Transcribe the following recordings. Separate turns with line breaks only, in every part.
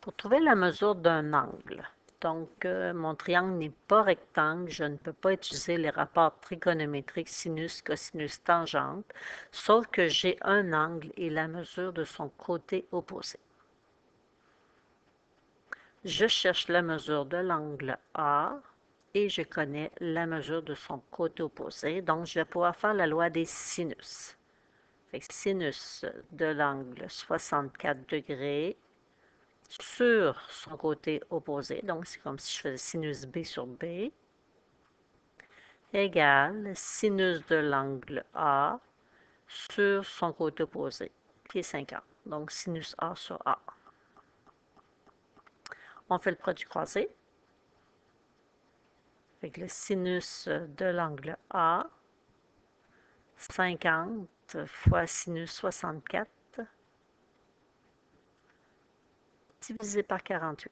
Pour trouver la mesure d'un angle, donc mon triangle n'est pas rectangle, je ne peux pas utiliser les rapports trigonométriques sinus, cosinus, tangente, sauf que j'ai un angle et la mesure de son côté opposé. Je cherche la mesure de l'angle A et je connais la mesure de son côté opposé, donc je vais pouvoir faire la loi des sinus. Fait que sinus de l'angle 64 degrés sur son côté opposé, donc c'est comme si je faisais sinus B sur B, égale sinus de l'angle A sur son côté opposé, qui est 50. Donc sinus A sur A. On fait le produit croisé. Fait que le sinus de l'angle A, 50 fois sinus 64, divisé par 48.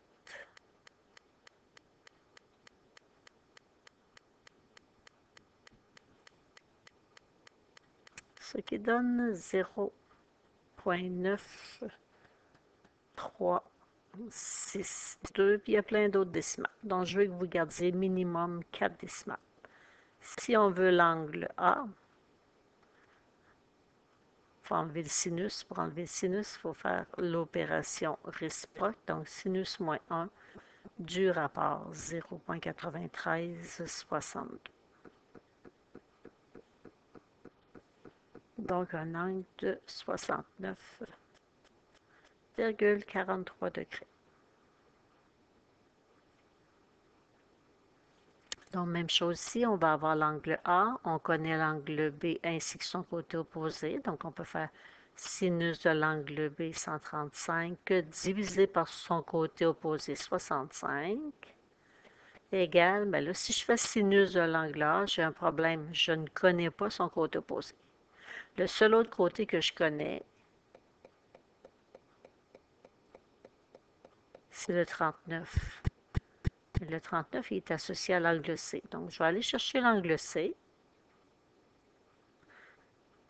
Ce qui donne 0,9362, puis il y a plein d'autres décimales. Donc, je veux que vous gardiez minimum 4 décimales. Si on veut l'angle A, il faut enlever le sinus. Pour enlever le sinus, il faut faire l'opération réciproque. Donc, sinus moins 1 du rapport 0,9362. Donc, un angle de 69,43 degrés. Donc, même chose ici, on va avoir l'angle A, on connaît l'angle B ainsi que son côté opposé. Donc, on peut faire sinus de l'angle B 135 divisé par son côté opposé 65 égale, bien là, si je fais sinus de l'angle A, j'ai un problème, je ne connais pas son côté opposé. Le seul autre côté que je connais, c'est le 39. Le 39 il est associé à l'angle C. Donc, je vais aller chercher l'angle C.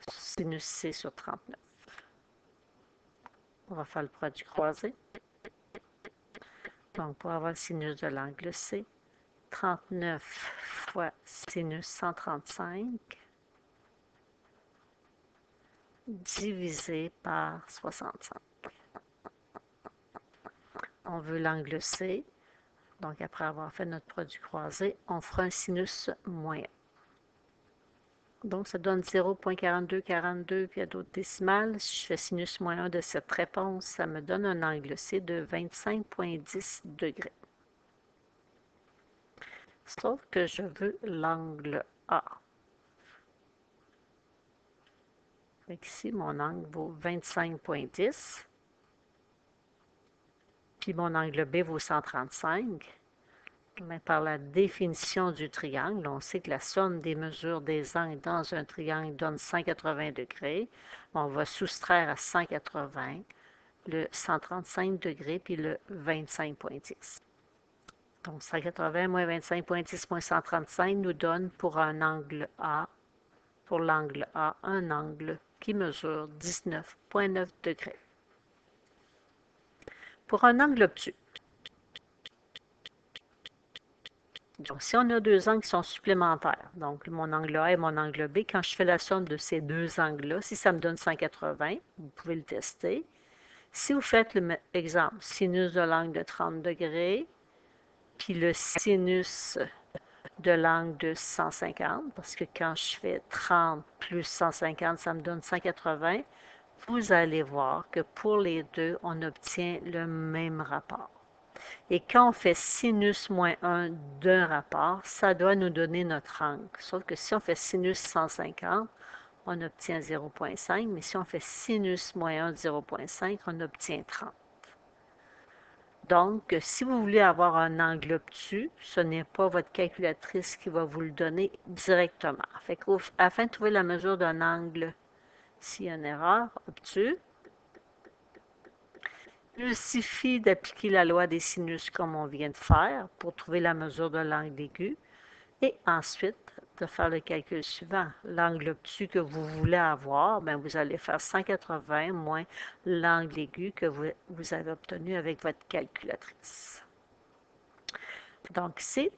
Sinus C sur 39. On va faire le produit croisé. Donc, pour avoir le sinus de l'angle C, 39 fois sinus 135 divisé par 65. On veut l'angle C. Donc, après avoir fait notre produit croisé, on fera un sinus moins 1. Donc, ça donne 0,4242, puis il y a d'autres décimales. Si je fais sinus moins 1 de cette réponse, ça me donne un angle C de 25,10 degrés. Sauf que je veux l'angle A. Fait ici, mon angle vaut 25,10. Puis mon angle B vaut 135. Mais par la définition du triangle, on sait que la somme des mesures des angles dans un triangle donne 180 degrés. On va soustraire à 180 le 135 degrés puis le 25,10. Donc 180 moins 25,10 moins 135 nous donne pour un angle A, pour l'angle A, un angle qui mesure 19,9 degrés. Pour un angle obtus, donc si on a deux angles qui sont supplémentaires, donc mon angle A et mon angle B, quand je fais la somme de ces deux angles-là, si ça me donne 180, vous pouvez le tester. Si vous faites l'exemple, sinus de l'angle de 30 degrés, puis le sinus de l'angle de 150, parce que quand je fais 30 plus 150, ça me donne 180, vous allez voir que pour les deux, on obtient le même rapport. Et quand on fait sinus moins 1 d'un rapport, ça doit nous donner notre angle. Sauf que si on fait sinus 150, on obtient 0,5, mais si on fait sinus moins 1 de 0,5, on obtient 30. Donc, si vous voulez avoir un angle obtus, ce n'est pas votre calculatrice qui va vous le donner directement. Fait afin de trouver la mesure d'un angle, s'il y a une erreur, obtus, il suffit d'appliquer la loi des sinus comme on vient de faire pour trouver la mesure de l'angle aigu et ensuite de faire le calcul suivant. L'angle obtus que vous voulez avoir, bien, vous allez faire 180 moins l'angle aigu que vous avez obtenu avec votre calculatrice. Donc ici,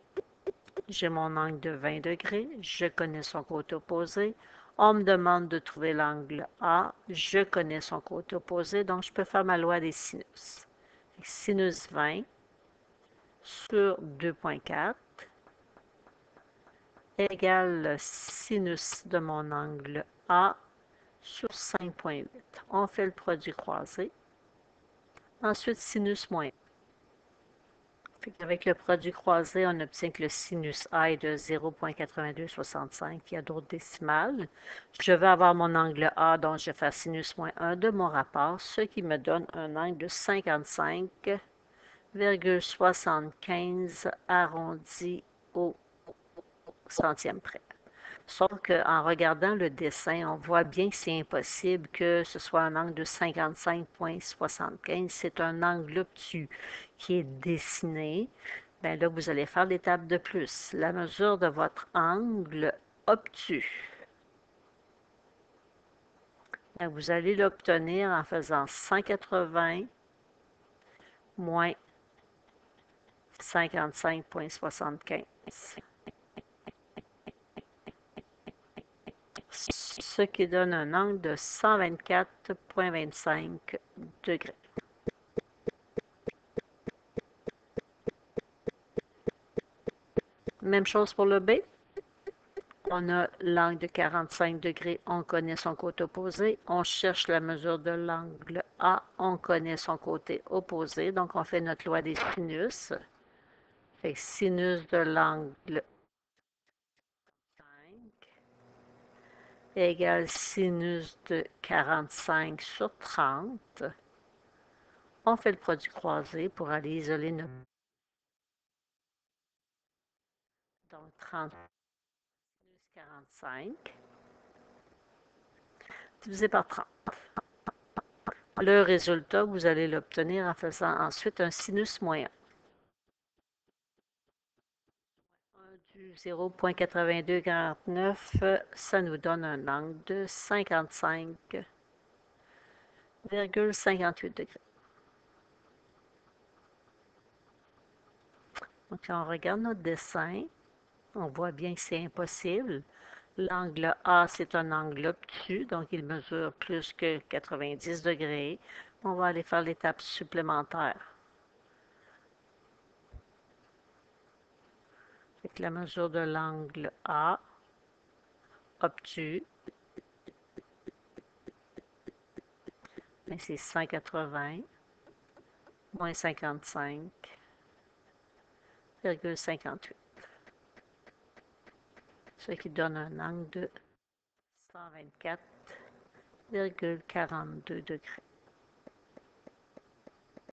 j'ai mon angle de 20 degrés, je connais son côté opposé. On me demande de trouver l'angle A, je connais son côté opposé, donc je peux faire ma loi des sinus. Sinus 20 sur 2,4 égale sinus de mon angle A sur 5,8. On fait le produit croisé. Ensuite, sinus moins. Avec le produit croisé, on obtient que le sinus A est de 0,8265. Il y a d'autres décimales. Je vais avoir mon angle A, donc je vais faire sinus moins 1 de mon rapport, ce qui me donne un angle de 55,75 arrondi au centième près. Sauf qu'en regardant le dessin, on voit bien que c'est impossible que ce soit un angle de 55,75. C'est un angle obtus qui est dessiné. Bien là, vous allez faire l'étape de plus. La mesure de votre angle obtus. Bien, vous allez l'obtenir en faisant 180 moins 55,75. Ce qui donne un angle de 124,25 degrés. Même chose pour le B. On a l'angle de 45 degrés, on connaît son côté opposé. On cherche la mesure de l'angle A, on connaît son côté opposé. Donc, on fait notre loi des sinus. Fait sinus de l'angle 5 égale sinus de 45 sur 30. On fait le produit croisé pour aller isoler notre... Donc, 30 sinus 45 divisé par 30. Le résultat, vous allez l'obtenir en faisant ensuite un sinus moins 1. Du 0,8249, ça nous donne un angle de 55,58 degrés. Donc, quand on regarde notre dessin, on voit bien que c'est impossible. L'angle A, c'est un angle obtus, donc il mesure plus que 90 degrés. On va aller faire l'étape supplémentaire. Avec la mesure de l'angle A obtus, c'est 180 moins 55,58. Ce qui donne un angle de 124,42 degrés.